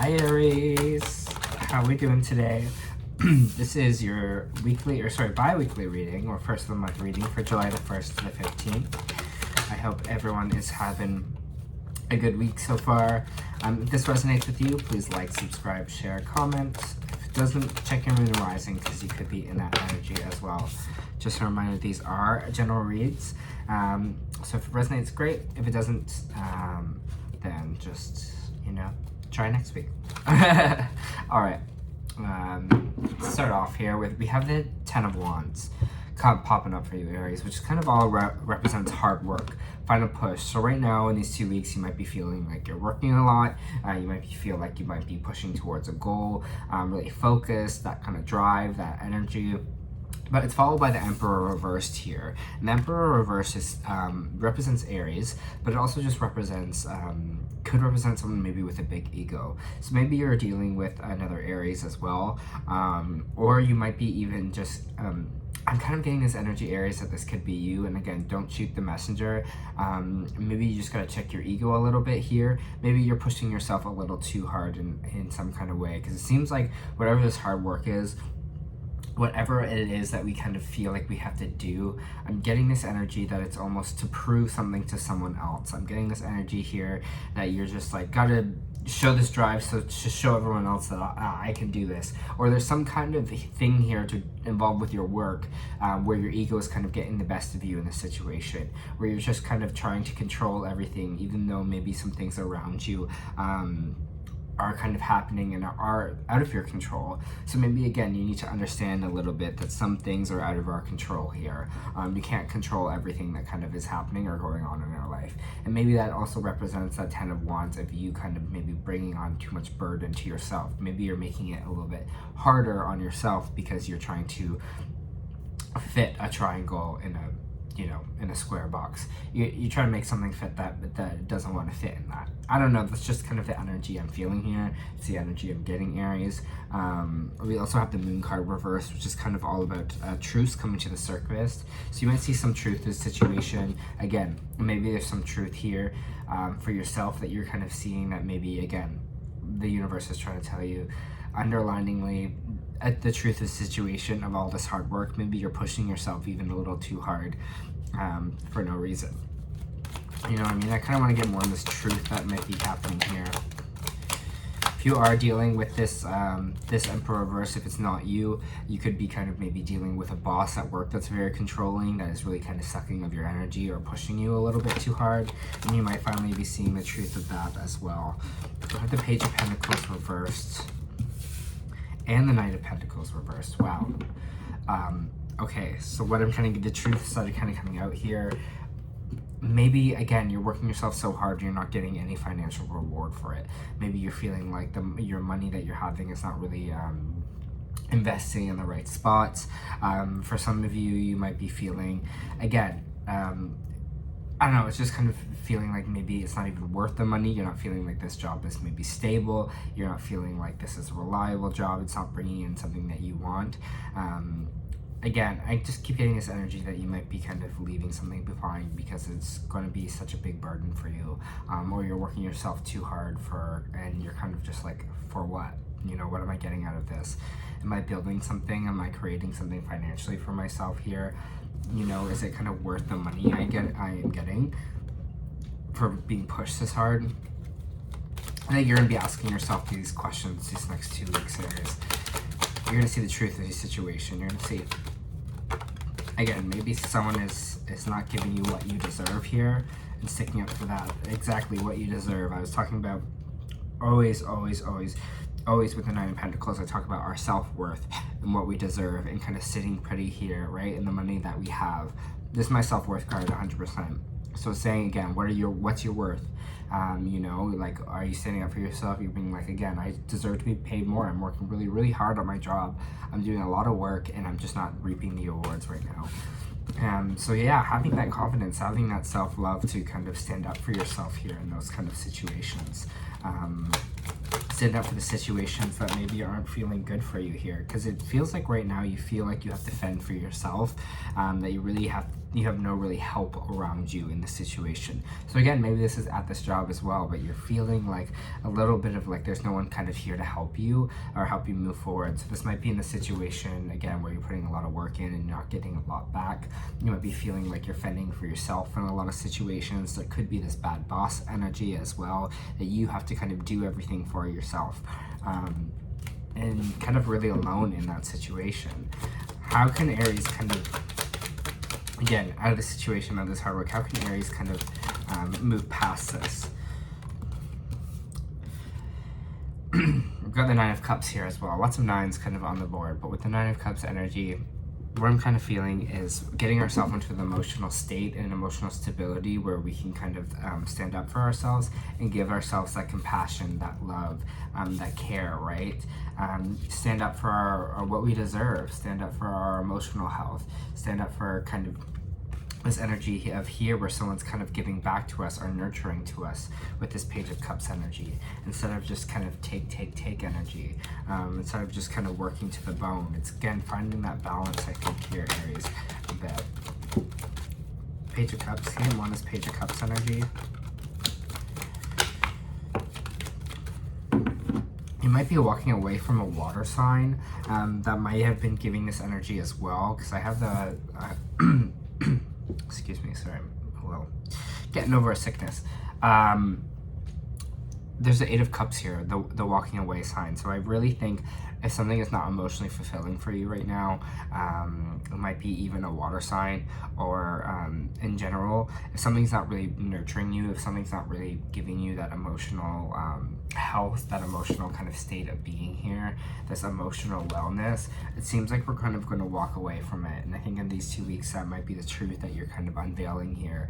Hi Aries, how are we doing today? This is your bi-weekly reading, or first of the month reading for July the 1st to the 15th. I hope everyone is having a good week so far. If this resonates with you, please like, subscribe, share, comment. If it doesn't, check your moon and rising, because you could be in that energy as well. Just a reminder, these are general reads. So if it resonates, great. If it doesn't, then just, try next week. All right. Let's start off here with, we have the Ten of Wands popping up for you, Aries, which kind of all represents hard work, final push. So right now in these 2 weeks, you might be feeling like you're working a lot. You might feel like you might be pushing towards a goal, really focused, that kind of drive, that energy. But it's followed by the Emperor reversed here. And the Emperor reversed is, represents Aries, but it also just represents, could represent someone maybe with a big ego. So maybe you're dealing with another Aries as well, or you might be even just, I'm kind of getting this energy, Aries, that this could be you. And again, don't shoot the messenger. Maybe you just gotta check your ego a little bit here. Maybe you're pushing yourself a little too hard in some kind of way, because it seems like whatever this hard work is, whatever it is that we kind of feel like we have to do, I'm getting this energy that it's almost to prove something to someone else. I'm getting this energy here that you're just like, gotta show this drive, so to show everyone else that I can do this. Or there's some kind of thing here to involve with your work, where your ego is kind of getting the best of you in this situation, where you're just kind of trying to control everything, even though maybe some things around you are kind of happening and are out of your control. So maybe again, you need to understand a little bit that some things are out of our control here. You can't control everything that kind of is happening or going on in our life. And maybe that also represents that Ten of Wands of you kind of maybe bringing on too much burden to yourself. Maybe you're making it a little bit harder on yourself because you're trying to fit a triangle in a in a square box. You try to make something fit that doesn't want to fit in that. I don't know, that's just kind of the energy I'm feeling here. It's the energy I'm getting, Aries. We also have the Moon card reversed, which is kind of all about truths coming to the surface. So you might see some truth in this situation. Again, maybe there's some truth here for yourself that you're kind of seeing, that maybe, again, the universe is trying to tell you underliningly at the truth of the situation of all this hard work. Maybe you're pushing yourself even a little too hard for no reason. You know what I mean? I kind of want to get more on this truth that might be happening here. If you are dealing with this this Emperor reverse, if it's not you, you could be kind of maybe dealing with a boss at work that's very controlling, that is really kind of sucking of your energy or pushing you a little bit too hard. And you might finally be seeing the truth of that as well. We have the Page of Pentacles reversed and the Knight of Pentacles reversed. Wow. Okay, so what I'm trying to get, the truth started kind of coming out here. Maybe, again, you're working yourself so hard, you're not getting any financial reward for it. Maybe you're feeling like your money that you're having is not really investing in the right spots. For some of you, you might be feeling, again, I don't know, it's just kind of feeling like maybe it's not even worth the money. You're not feeling like this job is maybe stable. You're not feeling like this is a reliable job. It's not bringing in something that you want. Again, I just keep getting this energy that you might be kind of leaving something behind because it's going to be such a big burden for you, or you're working yourself too hard and you're kind of just like, for what? What am I getting out of this? Am I building something? Am I creating something financially for myself here? Is it kind of worth the money I am getting for being pushed this hard? I think you're going to be asking yourself these questions these next 2 weeks, Aries. You're going to see the truth of the situation. You're going to see, again, maybe someone is not giving you what you deserve here and sticking up for that, exactly what you deserve. I was talking about always with the Nine of Pentacles, I talk about our self-worth and what we deserve and kind of sitting pretty here, right, in the money that we have. This is my self-worth card, 100%. So saying, again, what's your worth? Like, are you standing up for yourself? You're being like, again, I deserve to be paid more. I'm working really, really hard on my job. I'm doing a lot of work and I'm just not reaping the awards right now. So yeah, having that confidence, having that self-love to kind of stand up for yourself here in those kind of situations. stand up for the situations that maybe aren't feeling good for you here, because it feels like right now you feel like you have to fend for yourself, that you have no really help around you in the situation. So again, maybe this is at this job as well, but you're feeling like a little bit of like there's no one kind of here to help you or help you move forward. So this might be in the situation again where you're putting a lot of work in and not getting a lot back. You might be feeling like you're fending for yourself in a lot of situations. There could be this bad boss energy as well, that you have to kind of do everything for yourself, and kind of really alone in that situation. How can Aries kind of, again, out of the situation, out of this hard work, how can Aries kind of move past this? We've got the Nine of Cups here as well. Lots of nines kind of on the board, but with the Nine of Cups energy, what I'm kind of feeling is getting ourselves into an emotional state and emotional stability where we can kind of stand up for ourselves and give ourselves that compassion, that love, that care, right? Stand up for our what we deserve, stand up for our emotional health, stand up for kind of this energy of here where someone's kind of giving back to us or nurturing to us with this Page of Cups energy, instead of just kind of take energy, instead of just kind of working to the bone. It's again finding that balance, I think, here, Aries, a bit. Page of Cups, here, one is Page of Cups energy. You might be walking away from a water sign that might have been giving this energy as well, because I have the excuse me, sorry, I'm a little getting over a sickness. There's the Eight of Cups here, the walking away sign. So I really think if something is not emotionally fulfilling for you right now, it might be even a water sign, or in general, if something's not really nurturing you, if something's not really giving you that emotional health, that emotional kind of state of being here, this emotional wellness, it seems like we're kind of going to walk away from it. And I think in these 2 weeks, that might be the truth that you're kind of unveiling here.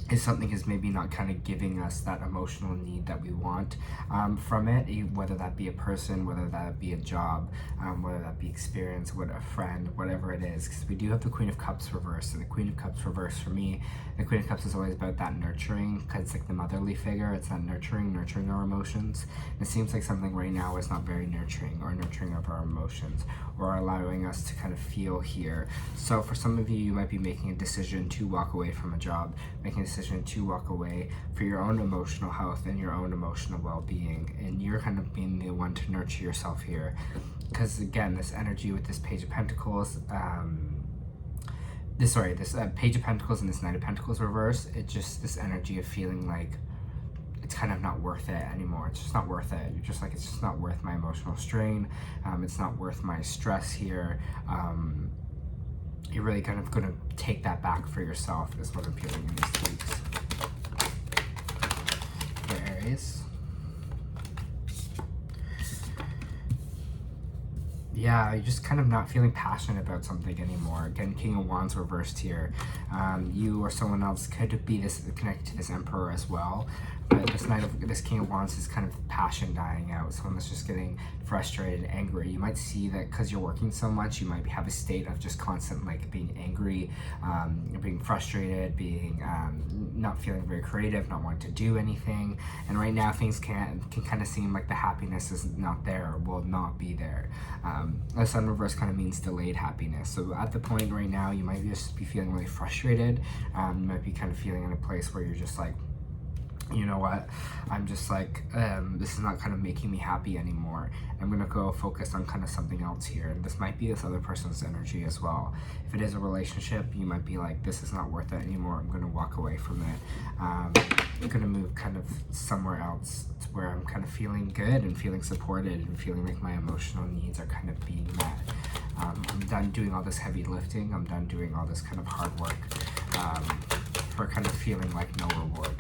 Is something is maybe not kind of giving us that emotional need that we want from it, whether that be a person, whether that be a job, whether that be experience, what a friend, whatever it is. Because we do have the Queen of Cups reversed, and the Queen of Cups reversed for me, the Queen of Cups is always about that nurturing, because it's like the motherly figure. It's that nurturing our emotions. And it seems like something right now is not very nurturing of our emotions, or allowing us to kind of feel here. So for some of you, you might be making a decision to walk away from a job, making a decision to walk away for your own emotional health and your own emotional well-being, and you're kind of being the one to nurture yourself here. Because again, this energy with this Page of Pentacles, this Page of Pentacles and this Knight of Pentacles reverse, it's just this energy of feeling like it's kind of not worth it anymore. It's just not worth it. You're just like, it's just not worth my emotional strain. It's not worth my stress here. You're really kind of going to take that back for yourself, is what I'm feeling in these 2 weeks. For Aries. Yeah, you're just kind of not feeling passionate about something anymore. Again, King of Wands reversed here. You or someone else could be connected to this Emperor as well. But this King of Wands is kind of passion dying out. Someone that's just getting frustrated and angry. You might see that because you're working so much, you might have a state of just constant like being angry, being frustrated, being not feeling very creative, not wanting to do anything. And right now things can kind of seem like the happiness is not there, or will not be there. The Sun reverse kind of means delayed happiness. So at the point right now, you might just be feeling really frustrated. You might be kind of feeling in a place where you're just like, you know what, I'm just like, this is not kind of making me happy anymore. I'm gonna go focus on kind of something else here. And this might be this other person's energy as well. If it is a relationship, you might be like, this is not worth it anymore. I'm gonna walk away from it. I'm gonna move kind of somewhere else to where I'm kind of feeling good and feeling supported and feeling like my emotional needs are kind of being met. I'm done doing all this heavy lifting. I'm done doing all this kind of hard work for kind of feeling like no reward.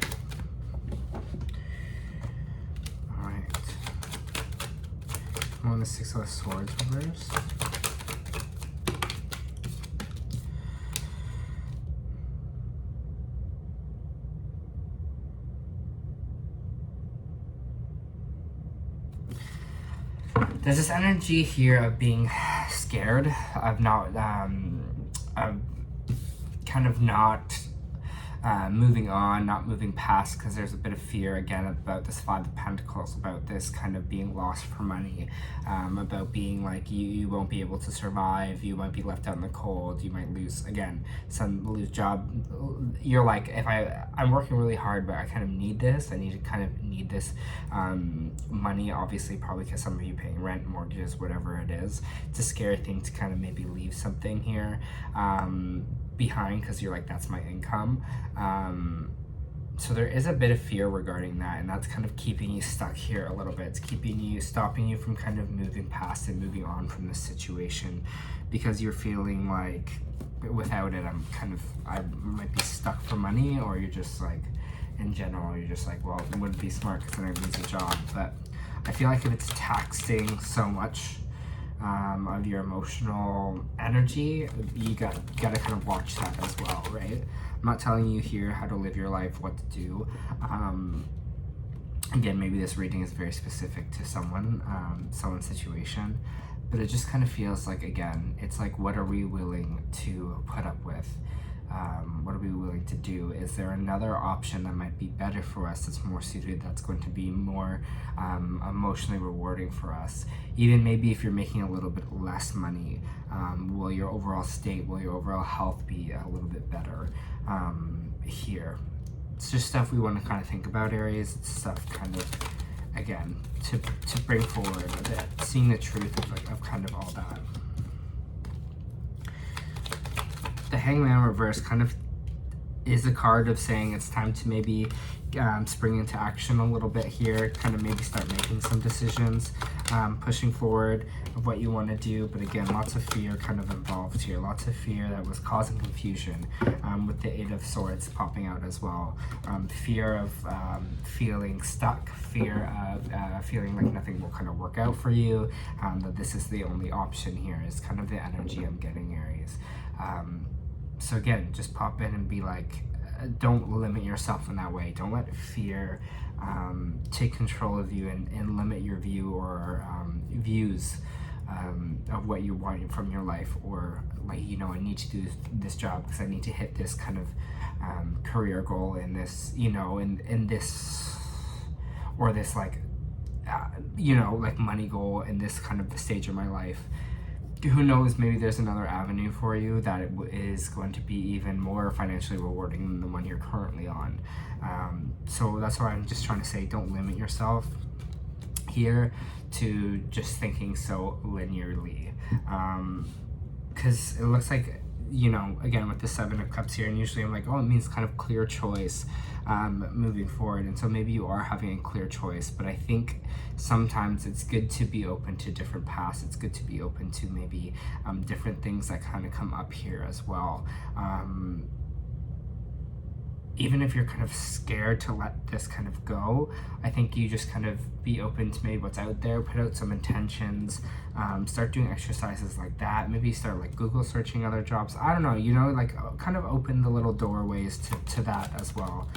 Alright. I'm on the Six of Swords reverse. There's this energy here of being scared, of not, of kind of not moving on, not moving past, because there's a bit of fear again about this Five of Pentacles, about this kind of being lost for money, about being like you won't be able to survive, you might be left out in the cold, you might lose lose job. You're like, if I'm working really hard, but I kind of need this, I need this money, obviously, probably because some of you paying rent, mortgages, whatever it is. It's a scary thing to kind of maybe leave something here behind, because you're like, that's my income. So there is a bit of fear regarding that, and that's kind of keeping you stuck here a little bit. It's stopping you from kind of moving past and moving on from this situation, because you're feeling like without it I might be stuck for money, or you're just like, in general, you're just like, well, it wouldn't be smart because then I lose a job. But I feel like if it's taxing so much of your emotional energy, you gotta kind of watch that as well, right? I'm not telling you here how to live your life, what to do. Again, maybe this reading is very specific to someone's situation, but it just kind of feels like, again, it's like, what are we willing to put up with? What are we willing to do? Is there another option that might be better for us, that's more suited, that's going to be more emotionally rewarding for us? Even maybe if you're making a little bit less money, will your overall state, will your overall health be a little bit better here? It's just stuff we want to kind of think about, Aries. It's stuff kind of, again, to bring forward a bit, seeing the truth of kind of all that. The Hangman reverse kind of is a card of saying it's time to maybe spring into action a little bit here, kind of maybe start making some decisions, pushing forward of what you want to do. But again, lots of fear kind of involved here, lots of fear that was causing confusion, with the Eight of Swords popping out as well. Fear of feeling stuck, fear of feeling like nothing will kind of work out for you, that this is the only option here is kind of the energy I'm getting, Aries. So again, just pop in and be like, don't limit yourself in that way. Don't let fear take control of you and limit your view or views of what you want from your life, or like, you know, I need to do this job because I need to hit this kind of career goal in this, you know, in this, or this like, you know, like money goal in this kind of stage of my life. Who knows, maybe there's another avenue for you that it is going to be even more financially rewarding than the one you're currently on. So that's why I'm just trying to say, don't limit yourself here to just thinking so linearly. Because it looks like, you know, again, with the Seven of Cups here, and usually I'm like, oh, it means kind of clear choice moving forward. And so maybe you are having a clear choice, but I think sometimes it's good to be open to different paths. It's good to be open to maybe different things that kind of come up here as well. Even if you're kind of scared to let this kind of go, I think you just kind of be open to maybe what's out there, put out some intentions, start doing exercises like that, maybe start like Google searching other jobs. I don't know, you know, like kind of open the little doorways to that as well.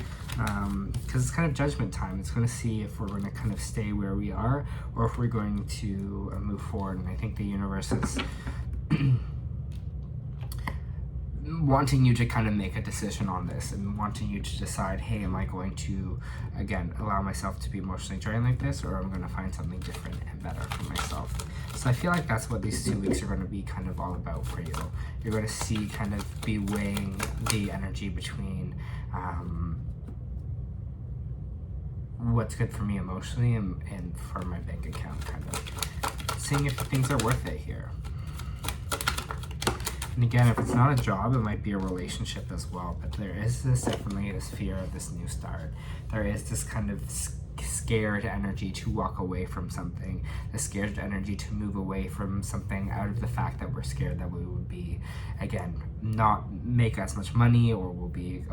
Because it's kind of judgment time. It's going to see if we're going to kind of stay where we are, or if we're going to move forward. And I think the universe is wanting you to kind of make a decision on this, and wanting you to decide, hey, am I going to, again, allow myself to be emotionally drained like this, or I'm going to find something different and better for myself. So I feel like that's what these 2 weeks are going to be kind of all about for you. You're going to see, kind of be weighing the energy between what's good for me emotionally and for my bank account, kind of seeing if things are worth it here. And again, if it's not a job, it might be a relationship as well. But there is definitely this fear of this new start. There is this kind of scared energy to walk away from something, the scared energy to move away from something out of the fact that we're scared that we would be, again, not make as much money, or will be,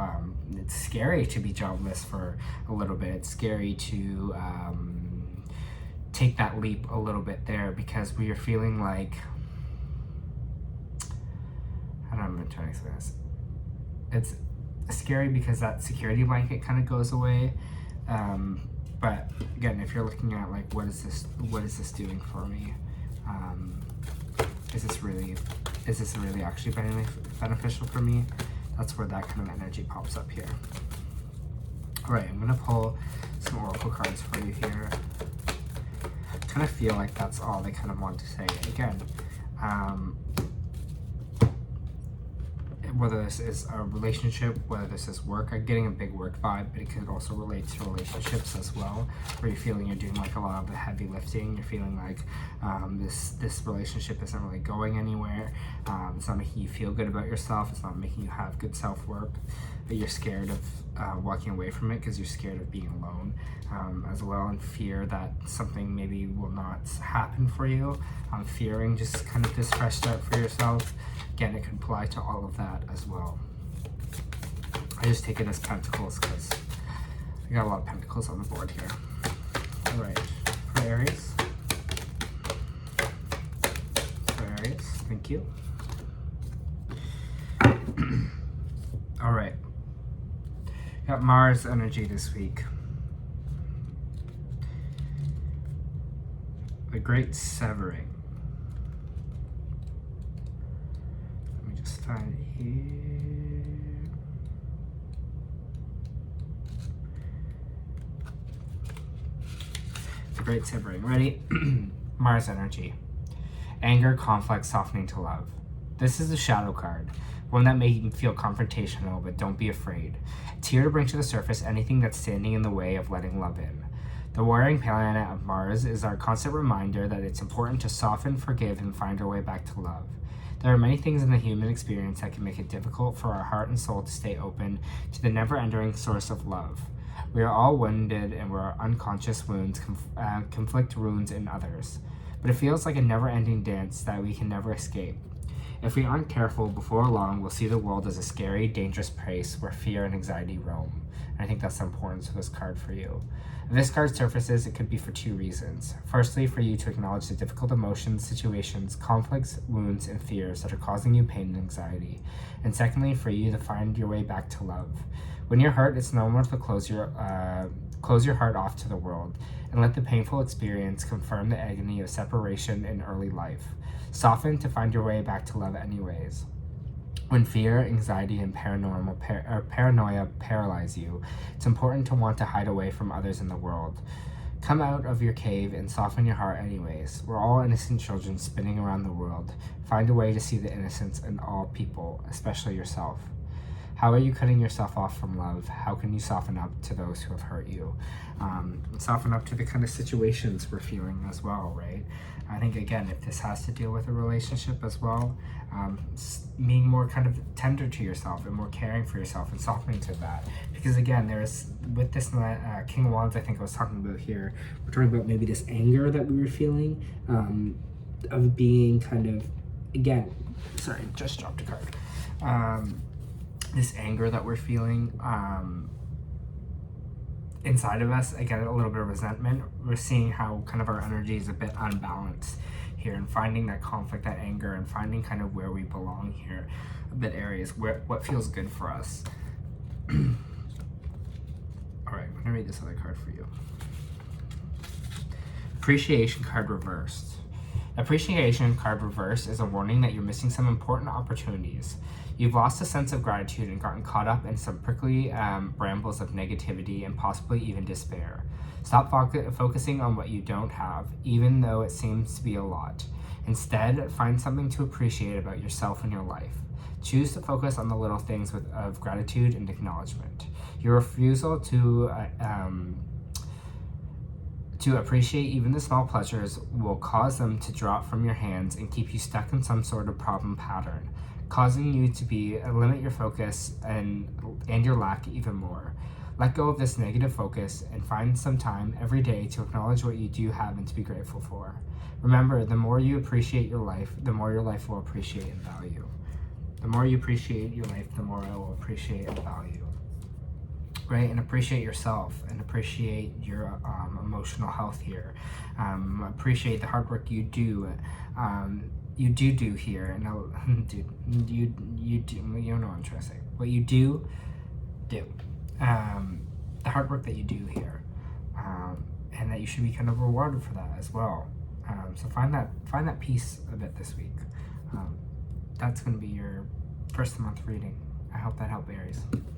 it's scary to be jobless for a little bit. It's scary to take that leap a little bit there, because we are feeling like, I'm trying to explain this. It's scary because that security blanket kind of goes away. But again, if you're looking at like, what is this doing for me? Is this really actually beneficial for me? That's where that kind of energy pops up here. All right, I'm gonna pull some oracle cards for you here. I kind of feel like that's all they kind of want to say. Again, whether this is a relationship, whether this is work, I'm getting a big work vibe, but it could also relate to relationships as well, where you're feeling you're doing like a lot of the heavy lifting. You're feeling like this relationship isn't really going anywhere. It's not making you feel good about yourself. It's not making you have good self-worth, but you're scared of walking away from it because you're scared of being alone as well, and fear that something maybe will not happen for you. Fearing just kind of this fresh start for yourself. Again, it can apply to all of that as well. I just take it as pentacles because I got a lot of pentacles on the board here. All right, for Aries. For Aries, thank you. All right. Got Mars energy this week. The Great Severing. Find it here. The Great Severing. Ready? Mars energy. Anger, conflict, softening to love. This is the shadow card. One that may feel confrontational, but don't be afraid. It's here to bring to the surface anything that's standing in the way of letting love in. The warring planet of Mars is our constant reminder that it's important to soften, forgive, and find our way back to love. There are many things in the human experience that can make it difficult for our heart and soul to stay open to the never-ending source of love. We are all wounded, and our unconscious wounds conflict wounds in others. But it feels like a never-ending dance that we can never escape. If we aren't careful, before long, we'll see the world as a scary, dangerous place where fear and anxiety roam. And I think that's the importance of this card for you. If this card surfaces, it could be for two reasons. Firstly, for you to acknowledge the difficult emotions, situations, conflicts, wounds, and fears that are causing you pain and anxiety. And secondly, for you to find your way back to love. When you're hurt, it's normal to close your heart off to the world and let the painful experience confirm the agony of separation in early life. Soften to find your way back to love anyways. When fear, anxiety, and paranoia paralyze you, it's important to want to hide away from others in the world. Come out of your cave and soften your heart anyways. We're all innocent children spinning around the world. Find a way to see the innocence in all people, especially yourself. How are you cutting yourself off from love? How can you soften up to those who have hurt you? Soften up to the kind of situations we're feeling as well, right? I think, again, if this has to deal with a relationship as well, being more kind of tender to yourself and more caring for yourself and softening to that. Because, again, there's, with this King of Wands, I think I was talking about here, we're talking about maybe this anger that we were feeling of being kind of, again, sorry, just dropped a card. This anger that we're feeling inside of us, again, a little bit of resentment. We're seeing how kind of our energy is a bit unbalanced here, and finding that conflict, that anger, and finding kind of where we belong here, a bit Aries, what feels good for us. All right, I'm gonna read this other card for you. Appreciation card reversed. Appreciation card reversed is a warning that you're missing some important opportunities. You've lost a sense of gratitude and gotten caught up in some prickly brambles of negativity and possibly even despair. Stop focusing on what you don't have, even though it seems to be a lot. Instead, find something to appreciate about yourself and your life. Choose to focus on the little things of gratitude and acknowledgement. Your refusal to appreciate even the small pleasures will cause them to drop from your hands and keep you stuck in some sort of problem pattern, causing you to limit your focus and your lack even more. Let go of this negative focus and find some time every day to acknowledge what you do have and to be grateful for. Remember, the more you appreciate your life, the more your life will appreciate and value. The more you appreciate your life, the more it will appreciate and value. Right? And appreciate yourself and appreciate your emotional health here. Appreciate the hard work you do. You do here. And dude, you do. You don't know what I'm trying to say. What you do. The hard work that you do here, and that you should be kind of rewarded for that as well. So find that peace a bit this week. That's going to be your first of the month reading. I hope that helped, Aries.